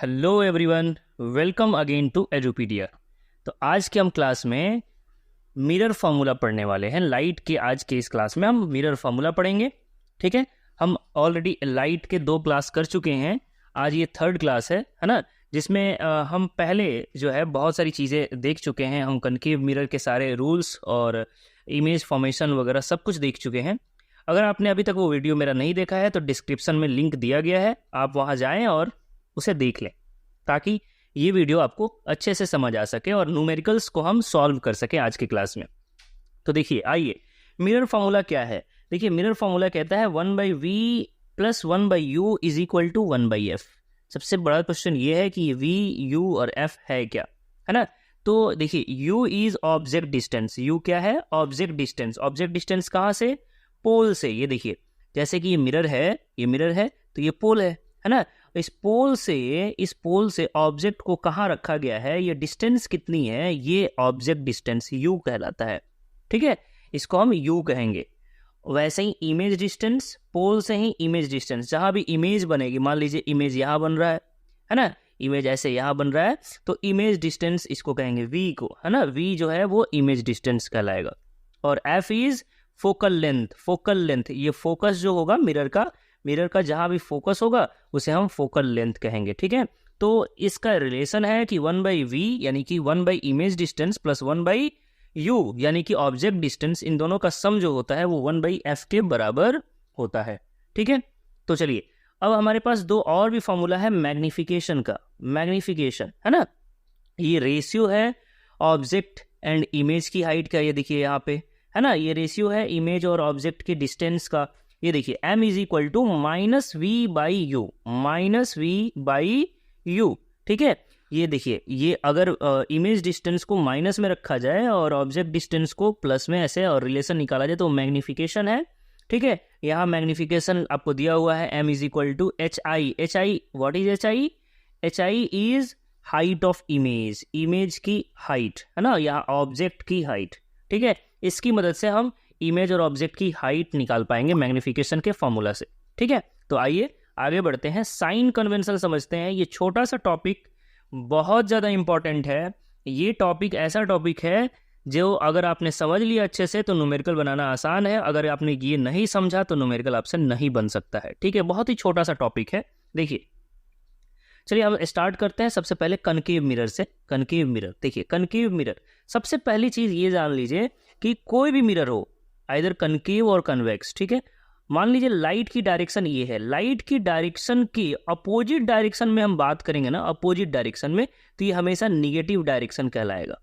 Hello everyone, welcome again to Edupedia. तो आज के हम क्लास में मिरर फार्मूला पढ़ने वाले हैं। लाइट के आज के इस क्लास में हम मिरर फार्मूला पढ़ेंगे। ठीक है, हम ऑलरेडी लाइट के 2 क्लास कर चुके हैं। आज ये 3rd क्लास है ना, जिसमें हम पहले जो है बहुत सारी चीज़ें देख चुके हैं। हम कनकेव मिरर के सारे रूल्स और इमेज फॉर्मेशन वगैरह सब कुछ देख चुके हैं। अगर आपने अभी तक वो वीडियो मेरा नहीं देखा है तो डिस्क्रिप्शन में लिंक दिया गया है, आप वहाँ जाएँ और उसे देख लें, ताकि ये वीडियो आपको अच्छे से समझ आ सके और न्यूमेरिकल्स को हम सॉल्व कर सके आज की क्लास में। तो देखिए, आइए, मिरर फार्मूला क्या है। देखिए, मिरर फार्मूला कहता है 1/v + 1/u = 1/f। सबसे बड़ा क्वेश्चन ये है कि v, u और f है क्या, है ना। तो देखिए, u is object distance. u क्या है? Object distance. ऑब्जेक्ट डिस्टेंस कहाँ से? पोल से। ये देखिए, जैसे कि ये मिरर है तो ये पोल है ना। इस पोल से ऑब्जेक्ट को कहाँ रखा गया है, ये डिस्टेंस कितनी है, ये ऑब्जेक्ट डिस्टेंस u कहलाता है। ठीक है, इसको हम u कहेंगे। वैसे ही इमेज डिस्टेंस, पोल से ही इमेज डिस्टेंस, जहाँ भी इमेज बनेगी, मान लीजिए इमेज यहाँ बन रहा है ना, इमेज ऐसे यहाँ बन रहा है, तो इमेज डिस्टेंस इसको कहेंगे v को, है ना। v जो है वो इमेज डिस्टेंस कहलाएगा। और f is focal length. Focal length, ये फोकस जो होगा मिरर का जहाँ भी फोकस होगा उसे हम फोकल लेंथ कहेंगे। ठीक है, तो इसका रिलेशन है कि 1/v यानी कि 1/इमेज डिस्टेंस + 1/u यानी कि ऑब्जेक्ट डिस्टेंस, इन दोनों का सम जो होता है वो 1/f के बराबर होता है। ठीक है, तो चलिए, अब हमारे पास 2 और भी फॉर्मूला है मैग्निफिकेशन का। मैग्निफिकेशन, है ना, ये रेशियो है ऑब्जेक्ट एंड इमेज की हाइट का। ये देखिए यहाँ पे, है ना, ये रेशियो है इमेज और ऑब्जेक्ट की डिस्टेंस का। ये देखिए, m = -v/u। ठीक है, ये देखिए, ये अगर इमेज डिस्टेंस को माइनस में रखा जाए और ऑब्जेक्ट डिस्टेंस को प्लस में ऐसे और रिलेशन निकाला जाए तो मैग्निफिकेशन है। ठीक है, यहाँ मैग्निफिकेशन आपको दिया हुआ है, m = hi। What is hi? hi is height of image, image की हाइट, है ना, यहाँ ऑब्जेक्ट की हाइट। ठीक है, इसकी मदद से हम इमेज और ऑब्जेक्ट की हाइट निकाल पाएंगे मैग्निफिकेशन के फॉर्मूला से। ठीक है, तो आइए आगे बढ़ते हैं, साइन कन्वेंशन समझते हैं। ये छोटा सा टॉपिक बहुत ज़्यादा इंपॉर्टेंट है। ये टॉपिक ऐसा टॉपिक है जो अगर आपने समझ लिया अच्छे से तो न्यूमेरिकल बनाना आसान है। अगर आपने ये नहीं समझा तो न्यूमेरिकल आपसे नहीं बन सकता है। ठीक है, बहुत ही छोटा सा टॉपिक है। देखिए, चलिए हम स्टार्ट करते हैं सबसे पहले कनकेव मिरर से। कनकेव मिरर, देखिए, कनकेव मिरर, सबसे पहली चीज़ ये जान लीजिए कि कोई भी मिरर हो, आइदर कनकेव और कन्वेक्स। ठीक है, मान लीजिए लाइट की डायरेक्शन ये है, लाइट की डायरेक्शन की अपोजिट डायरेक्शन में हम बात करेंगे ना, अपोजिट डायरेक्शन में, तो ये हमेशा निगेटिव डायरेक्शन कहलाएगा।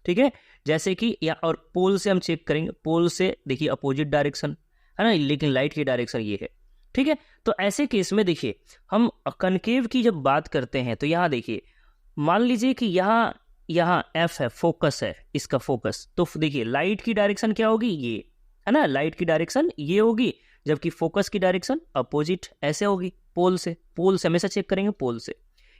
ठीक है, जैसे कि या और पोल से हम चेक करेंगे, पोल से देखिए अपोजिट डायरेक्शन है ना, लेकिन लाइट की डायरेक्शन ये है। ठीक है, तो ऐसे केस में देखिए, हम कनकेव की जब बात करते हैं तो यहाँ देखिए, मान लीजिए कि यहाँ f है, फोकस है, इसका फोकस, तो देखिए लाइट की डायरेक्शन क्या होगी, ये है ना, लाइट की डायरेक्शन ये होगी, जबकि फोकस की डायरेक्शन अपोजिट ऐसे होगी, पोल से हमेशा चेक करेंगे, पोल से।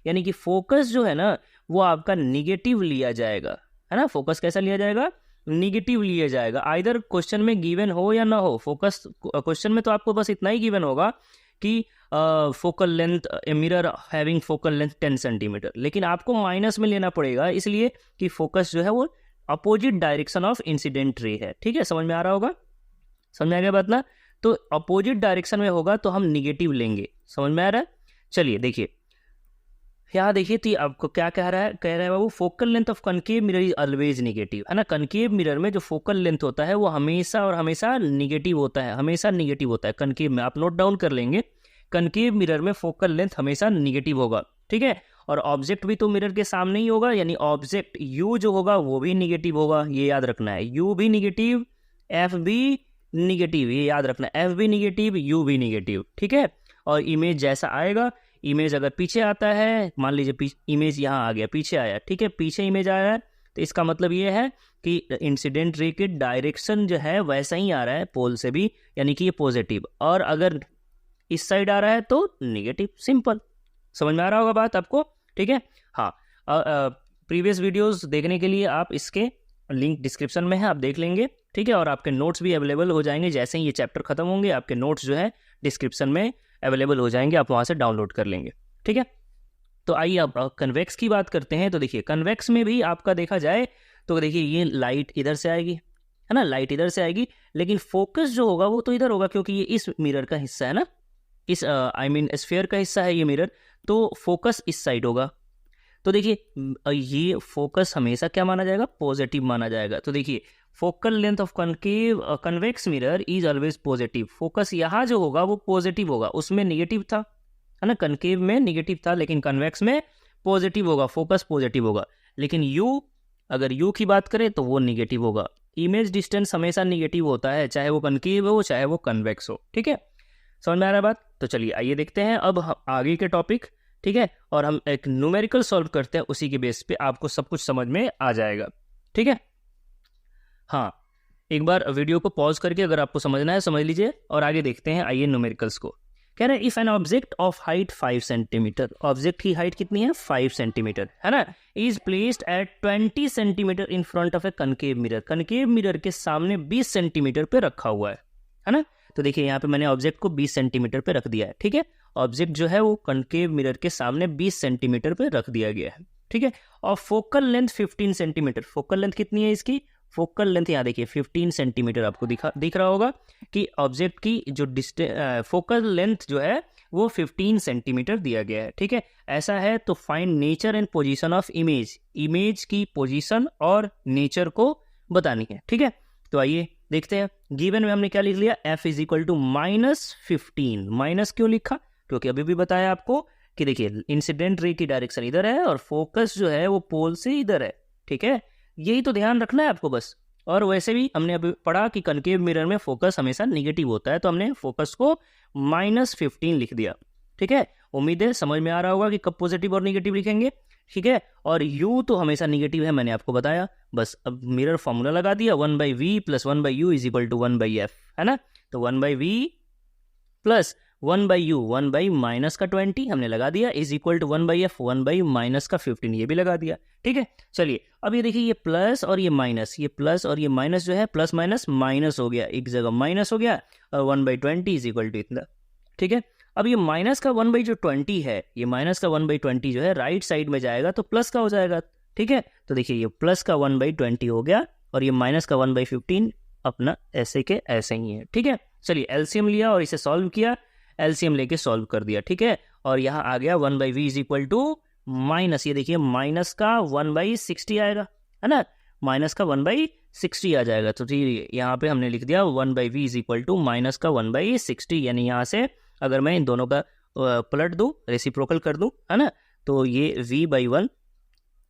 यानी कि फोकस जो है ना वो आपका निगेटिव लिया जाएगा, है ना। फोकस कैसा लिया जाएगा? निगेटिव लिया जाएगा। आइदर क्वेश्चन में गिवन हो या ना हो, फोकस क्वेश्चन में तो आपको बस इतना ही गिवन होगा कि focal length, mirror having focal length 10 centimetre, लेकिन आपको माइनस में लेना पड़ेगा, इसलिए कि फोकस जो है वो opposite direction of incident ray है। ठीक है, समझ में आ रहा होगा? समझ में आ गया बात ना? तो अपोजिट डायरेक्शन में होगा तो हम निगेटिव लेंगे। समझ में आ रहा है? चलिए देखिए, यहाँ देखिए, तो आपको क्या कह रहा है बाबू, focal length of concave mirror is always negative, है ना। कनकेव मिरर में जो फोकल लेंथ होता है वो हमेशा और हमेशा निगेटिव होता है, हमेशा निगेटिव होता है कनकेव में। आप नोट डाउन कर लेंगे, कनकेव मिरर में फोकल लेंथ हमेशा निगेटिव होगा। ठीक है, और ऑब्जेक्ट भी तो मिरर के सामने ही होगा, यानी ऑब्जेक्ट u जो होगा वो भी निगेटिव होगा, ये याद रखना है। u भी निगेटिव, f भी निगेटिव, ये याद रखना है, f भी निगेटिव, u भी निगेटिव। ठीक है, और इमेज जैसा आएगा, इमेज अगर पीछे आता है, मान लीजिए इमेज यहाँ आ गया, पीछे आया, ठीक है, पीछे इमेज आया है, तो इसका मतलब ये है कि इंसिडेंट रे के डायरेक्शन जो है वैसा ही आ रहा है पोल से भी, यानी कि ये पॉजिटिव, और अगर इस साइड आ रहा है तो निगेटिव। सिंपल, समझ में आ रहा होगा बात आपको? ठीक है, हाँ, प्रीवियस वीडियोस देखने के लिए आप इसके लिंक डिस्क्रिप्शन में है, आप देख लेंगे। ठीक है, और आपके नोट्स भी अवेलेबल हो जाएंगे, जैसे ही ये चैप्टर खत्म होंगे आपके नोट्स जो है डिस्क्रिप्शन में अवेलेबल हो जाएंगे, आप वहाँ से डाउनलोड कर लेंगे। ठीक है, तो आइए अब कन्वेक्स की बात करते हैं। तो देखिए कन्वेक्स में भी आपका देखा जाए तो देखिए ये लाइट इधर से आएगी, है ना, लाइट इधर से आएगी, लेकिन फोकस जो होगा वो तो इधर होगा क्योंकि ये इस मिरर का हिस्सा है ना, इस आई मीन स्फीयर का हिस्सा है ये मिरर, तो फोकस इस साइड होगा। तो देखिए ये फोकस हमेशा क्या माना जाएगा, पॉजिटिव माना जाएगा। तो देखिए focal length of concave convex mirror is always positive. Focus यहाँ जो होगा वो पॉजिटिव होगा, उसमें निगेटिव था, है ना, कनकेव में निगेटिव था, लेकिन कन्वेक्स में पॉजिटिव होगा, फोकस पॉजिटिव होगा। लेकिन यू, अगर यू की बात करें तो वो निगेटिव होगा। इमेज डिस्टेंस हमेशा निगेटिव होता है, चाहे वो कनकेव हो चाहे वो कन्वेक्स हो। ठीक है, समझ में आ रहा है बात? तो चलिए आइए देखते हैं अब आगे के टॉपिक। ठीक है, और हम एक न्यूमेरिकल सॉल्व करते हैं, उसी के बेस पे आपको सब कुछ समझ में आ जाएगा। ठीक है, हाँ, एक बार वीडियो को पॉज करके अगर आपको समझना है समझ लीजिए और आगे देखते हैं। आइए न्यूमेरिकल्स को। कह रहे हैं if an object of height 5 centimetre, object की हाइट कितनी है, 5 सेंटीमीटर, है ना, is placed at 20 centimetre in front of A concave mirror, concave mirror के सामने 20 सेंटीमीटर पे रखा हुआ है ना। तो देखिए यहाँ पे मैंने ऑब्जेक्ट को 20 सेंटीमीटर पे रख दिया है। ठीक है, ऑब्जेक्ट जो है वो कनकेव मिरर के सामने 20 सेंटीमीटर पे रख दिया गया है। ठीक है, और focal length 15 centimetre, focal length कितनी है इसकी, फोकल लेंथ यहाँ देखिए 15 सेंटीमीटर आपको दिख रहा होगा कि ऑब्जेक्ट की जो फोकल लेंथ जो है वो 15 सेंटीमीटर दिया गया है। ठीक है, ऐसा है तो find nature and position of image, image की पोजीशन और नेचर को बतानी है। ठीक है, तो आइए देखते हैं। गिवन में हमने क्या लिख लिया, f is equal to -15। Minus क्यों लिखा, क्योंकि अभी भी बताया आपको कि देखिए इंसिडेंट रे की डायरेक्शन इधर है और फोकस जो है वो पोल से इधर है। ठीक है, यही तो ध्यान रखना है आपको बस। और वैसे भी हमने अभी पढ़ा कि कनकेव मिरर में फोकस हमेशा निगेटिव होता है, तो हमने फोकस को -15 लिख दिया। ठीक है, उम्मीद है समझ में आ रहा होगा कि कब पॉजिटिव और निगेटिव लिखेंगे। ठीक है, और u तो हमेशा निगेटिव है, मैंने आपको बताया। बस अब मिरर फॉर्मूला लगा दिया, 1/v + 1/u is equal to 1/f, है ना। तो 1/v + 1/u 1/-20 हमने लगा दिया इज इक्वल टू 1/f 1/-15, ये भी लगा दिया। ठीक है, चलिए अब ये देखिए ये प्लस और ये माइनस, ये प्लस और ये माइनस जो है प्लस माइनस माइनस हो गया, एक जगह माइनस हो गया, और 1/20 इज इक्वल टू इतना। ठीक है, अब ये माइनस का 1/20 है, ये माइनस का 1/20 जो है राइट साइड में जाएगा तो प्लस का हो जाएगा। ठीक है, तो देखिए ये प्लस का 1/20 हो गया और ये माइनस का 1/15 अपना ऐसे के ऐसे ही है। ठीक है, चलिए एलसीएम लिया और इसे सॉल्व किया, एलसीएम लेके सॉल्व कर दिया। ठीक है, और यहाँ आ गया 1/v is equal to minus, ये देखिए माइनस का 1/60 आएगा, है ना, माइनस का 1/60 आ जाएगा। तो ठीक यहाँ पे हमने लिख दिया 1/v is equal to minus का 1/60, यानी यहाँ से अगर मैं इन दोनों का पलट दूं, रेसिप्रोकल कर दूं, है ना, तो ये v/1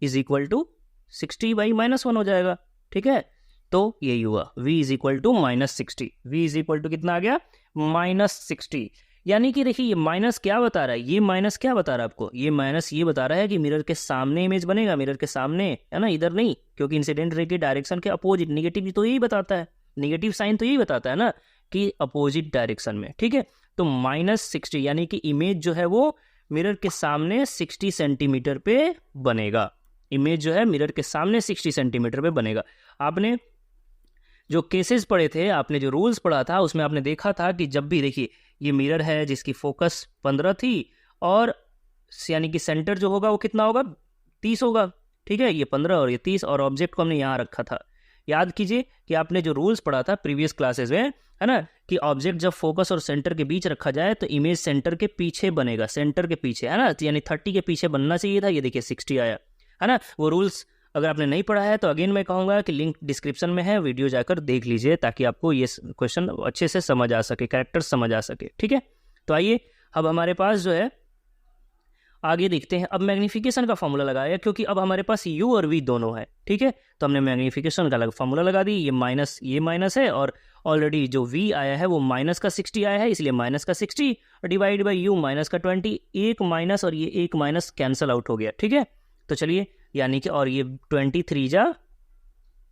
इज इक्वल टू 60/-1 हो जाएगा। ठीक है, तो यही हुआ v is equal to -60, v is equal to कितना आ गया, -60। यानी कि देखिए ये माइनस क्या बता रहा है, ये माइनस क्या बता रहा है आपको, ये माइनस ये बता रहा है कि मिरर के सामने इमेज बनेगा, मिरर के सामने, है ना, इधर नहीं, क्योंकि इंसिडेंट रे की डायरेक्शन के अपोजिट, निगेटिव तो यही बताता है, निगेटिव साइन तो यही बताता है ना कि अपोजिट डायरेक्शन में। ठीक है, तो -60 यानी कि इमेज जो है वो मिरर के सामने 60 सेंटीमीटर पे बनेगा, इमेज जो है मिरर के सामने 60 सेंटीमीटर पे बनेगा। आपने जो केसेस पढ़े थे, आपने जो रूल्स पढ़ा था, उसमें आपने देखा था कि जब भी देखिए ये मिरर है जिसकी फोकस 15 थी और यानी कि सेंटर जो होगा वो कितना होगा, 30 होगा। ठीक है, ये 15 और ये 30, और ऑब्जेक्ट को हमने यहाँ रखा था। याद कीजिए कि आपने जो रूल्स पढ़ा था प्रीवियस क्लासेस में, है ना, कि ऑब्जेक्ट जब फोकस और सेंटर के बीच रखा जाए तो इमेज सेंटर के पीछे बनेगा, सेंटर के पीछे, है ना, यानी 30 के पीछे बनना चाहिए था, ये देखिए 60 आया, है ना। वो रूल्स अगर आपने नहीं पढ़ा है तो अगेन मैं कहूँगा कि लिंक डिस्क्रिप्शन में है, वीडियो जाकर देख लीजिए ताकि आपको ये क्वेश्चन अच्छे से समझ आ सके, कैरेक्टर समझ आ सके। ठीक है, तो आइए अब हमारे पास जो है आगे देखते हैं। अब मैग्नीफिकेशन का फॉर्मूला लगाया क्योंकि अब हमारे पास u और v दोनों है। ठीक है, तो हमने मैग्नीफिकेशन का फॉर्मूला लगा दी, ये माइनस है और ऑलरेडी जो v आया है वो माइनस का 60 आया है, इसलिए माइनस का 60 डिवाइड बाई u माइनस का 20, एक माइनस और ये एक माइनस कैंसल आउट हो गया। ठीक है, तो चलिए यानी कि और ये 23 जा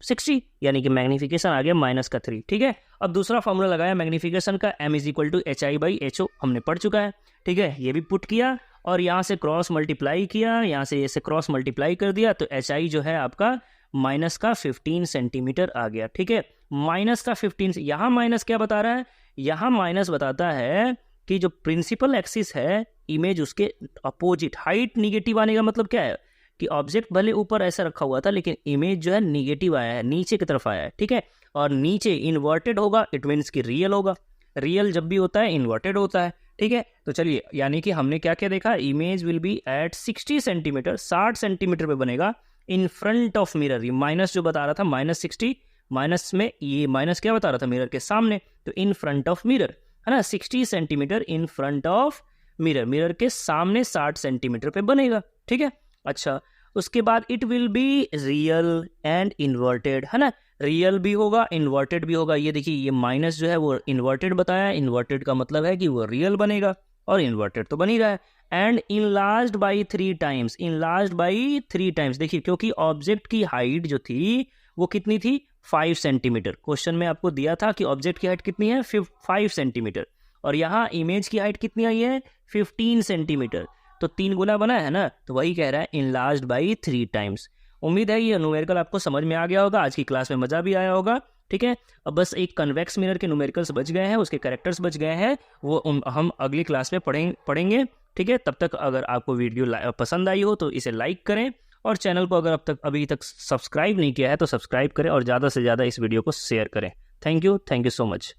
60, यानी कि मैग्नीफिकेशन आ गया माइनस का 3। ठीक है, अब दूसरा फॉर्मूला लगाया मैग्नीफिकेशन का, m is equal to hi/ho, हमने पढ़ चुका है। ठीक है, ये भी पुट किया और यहाँ से क्रॉस मल्टीप्लाई किया, यहाँ से ऐसे क्रॉस मल्टीप्लाई कर दिया, तो hi जो है आपका माइनस का 15 सेंटीमीटर आ गया। ठीक है, माइनस का 15, यहाँ माइनस क्या बता रहा है, यहाँ माइनस बताता है कि जो प्रिंसिपल एक्सिस है इमेज उसके अपोजिट, हाइट निगेटिव आने का मतलब क्या है कि ऑब्जेक्ट भले ऊपर ऐसा रखा हुआ था लेकिन इमेज जो है निगेटिव आया है, नीचे की तरफ आया है, ठीक है। और नीचे इन्वर्टेड होगा, इट मीन्स कि रियल होगा। रियल जब भी होता है इन्वर्टेड होता है, ठीक है। तो चलिए, यानी कि हमने क्या क्या देखा, image will be at 60 centimetre, 60 centimetre पे बनेगा इन फ्रंट ऑफ मिरर। ये माइनस जो बता रहा था -60, माइनस में ये माइनस क्या बता रहा था, मिरर के सामने, तो इन फ्रंट ऑफ मिरर है ना, 60 centimetre in front of mirror, mirror के सामने 60 सेंटीमीटर पे बनेगा, ठीक है। अच्छा, उसके बाद it will be real and inverted, है ना, रियल भी होगा इन्वर्टेड भी होगा। ये देखिए, ये माइनस जो है वो इन्वर्टेड बताया, इन्वर्टेड का मतलब है कि वो रियल बनेगा और इन्वर्टेड तो बन ही रहा है। And enlarged by 3 times, enlarged by 3 times. देखिए, क्योंकि ऑब्जेक्ट की हाइट जो थी वो कितनी थी, 5 सेंटीमीटर। क्वेश्चन में आपको दिया था कि ऑब्जेक्ट की हाइट कितनी है, 5 सेंटीमीटर, और यहाँ इमेज की हाइट कितनी आई है, 15 सेंटीमीटर। तो 3 गुना बना है ना, तो वही कह रहा है इनलार्ज्ड बाई 3 टाइम्स। उम्मीद है ये न्यूमेरिकल आपको समझ में आ गया होगा, आज की क्लास में मजा भी आया होगा, ठीक है। अब बस एक कन्वेक्स मिरर के न्यूमेरिकल्स बच गए हैं, उसके कैरेक्टर्स बच गए हैं, वो हम अगली क्लास में पढ़ेंगे, ठीक है। तब तक अगर आपको वीडियो पसंद आई हो तो इसे लाइक करें, और चैनल को अगर अभी तक सब्सक्राइब नहीं किया है तो सब्सक्राइब करें, और ज़्यादा से ज़्यादा इस वीडियो को शेयर करें। Thank you so much.